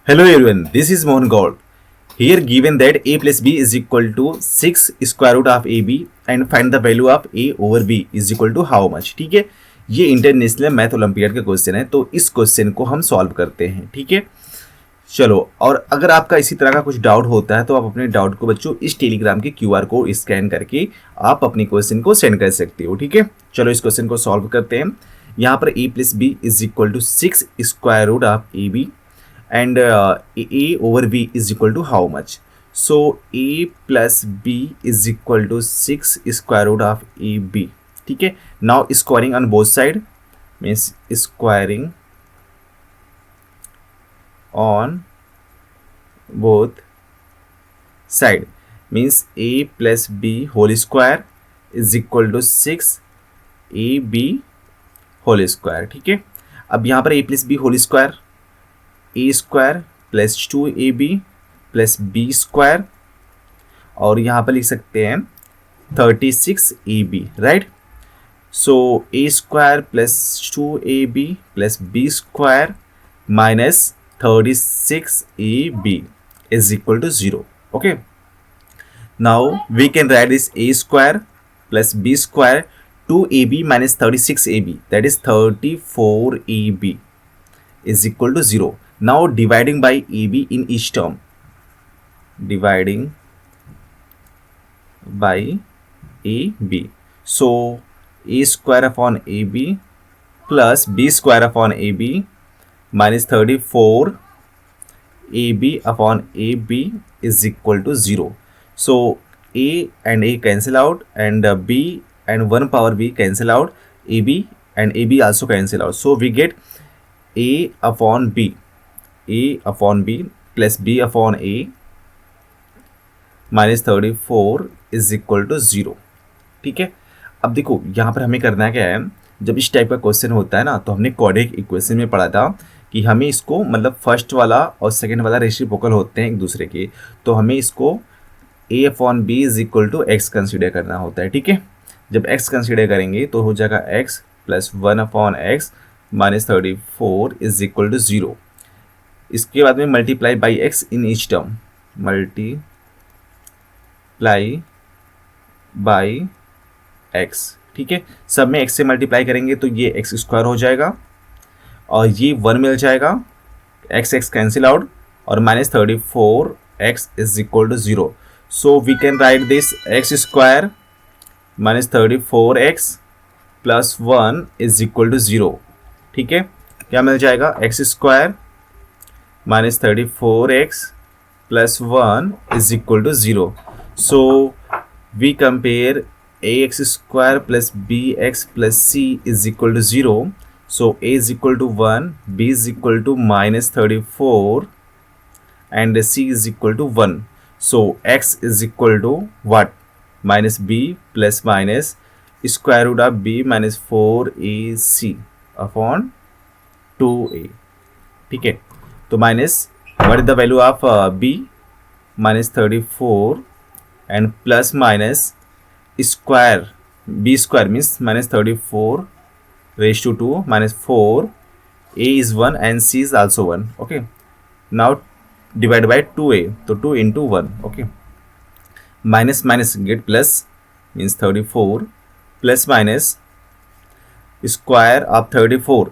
Hello everyone, this is Mohan Gaur. Here given that a plus b is equal to 6 square root of ab and find the value of a over b is equal to how much. ठीक है, ये international math olympiad का question है, तो इस question को हम solve करते हैं. ठीक है, चलो. और अगर आपका इसी तरह का कुछ डाउट होता है तो आप अपने डाउट को बच्चों इस टेलीग्राम के क्यूआर कोड स्कैन करके आप अपनी क्वेश्चन को सेंड कर सकते हो. ठीक है, चलो इस क्वेश्चन को सॉल्व करते हैं. यहाँ पर a plus B is equal to 6 square root of A B and a over b is equal to how much. So a plus b is equal to 6 square root of ab. ठीक है, now squaring on both side means squaring on both side means a plus b whole square is equal to 6 ab whole square. ठीक है, अब यहाँ पर a plus b whole square a square plus 2ab plus b square और यहाँ पर लिख सकते हैं 36ab, right. So a square plus 2ab plus b square minus 36ab is equal to 0. Okay, now we can write this a square plus b square 2ab minus 36ab that is 34ab is equal to 0. Now dividing by AB in each term. Dividing by AB. So A square upon AB plus B square upon AB minus 34 AB upon AB is equal to 0. So A and A cancel out and B and 1 power B cancel out. AB and AB also cancel out. So we get A upon B. A upon B plus B upon A minus 34 is equal to 0. ठीक है, अब देखो यहाँ पर हमें करना क्या है. जब इस टाइप का क्वेश्चन होता है ना तो हमने क्वाड्रेटिक इक्वेशन में पढ़ा था कि हमें इसको मतलब फर्स्ट वाला और सेकंड वाला रेसिप्रोकल होते हैं एक दूसरे के, तो हमें इसको a upon B is equal to X consider करना होता है. ठीक है, जब x कंसिडर करेंगे तो हो जाएगा x plus 1 upon X minus 34 is equal to 0. इसके बाद में multiply by X in each term, multiply by X. ठीक है, सब में एक्स से मल्टीप्लाई करेंगे तो ये एक्स स्क्वायर हो जाएगा और ये 1 मिल जाएगा, एक्स एक्स कैंसिल आउट और minus 34 x is equal to 0. So we can write this x square minus 34 x plus 1 is equal to 0. ठीक है, क्या मिल जाएगा, x square minus 34x plus 1 is equal to 0. So we compare ax square plus bx plus c is equal to 0. So a is equal to 1, b is equal to minus 34 and c is equal to 1. So x is equal to what? Minus b plus minus square root of b minus 4ac upon 2a. ठीक है, तो minus what is the value of b minus 34 and plus minus square b square means minus 34 raise to 2 minus 4 a is 1 and c is also 1. Okay, now divide by 2a, तो 2 into 1. Okay, minus minus get plus means 34 plus minus square of 34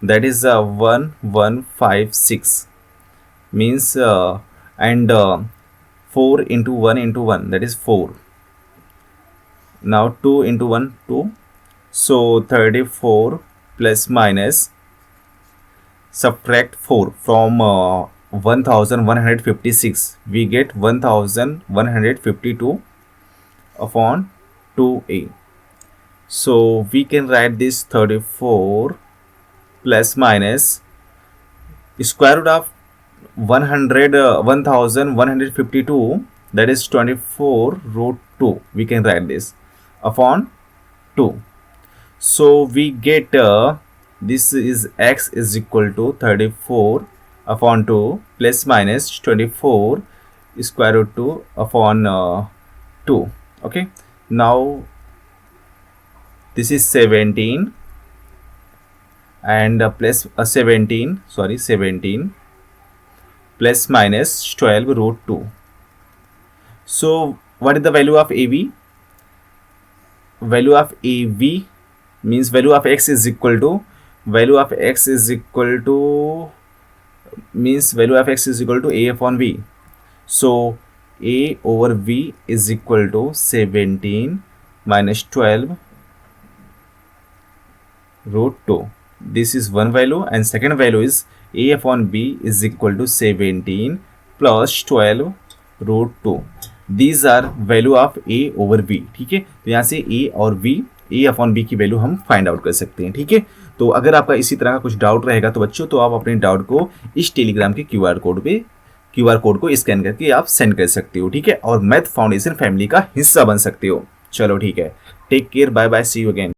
that is 1156 means and 4 into 1 into 1 that is 4. Now 2 into 1 2, so 34 plus minus subtract 4 from 1156 we get 1152 upon 2a. So we can write this 34 plus minus square root of 1152 that is 24 root 2 we can write this upon 2. So we get this is x is equal to 34 upon 2 plus minus 24 square root 2 upon 2. Okay, now this is 17 and plus 17 sorry 17 plus minus 12 root 2. So what is the value of AV? Value of AV means value of x is equal to value of x is equal to A upon V. So A over V is equal to 17 minus 12 root 2. This is one value, and second value is A upon B is equal to 17 plus 12 root 2. These are value of A over V. ठीक है, तो यहाँ से A और V, A upon B की value हम find out कर सकते हैं. ठीक है, तो अगर आपका इसी तरह का कुछ डाउट रहेगा तो बच्चों, तो आप अपने डाउट को इस टेलीग्राम के क्यूआर कोड को स्कैन करके आप सेंड कर सकते हो. ठीक है, और मैथ फाउंडेशन फैमिली का हिस्सा बन सकते हो. चलो ठीक है, take care, bye bye, see you again.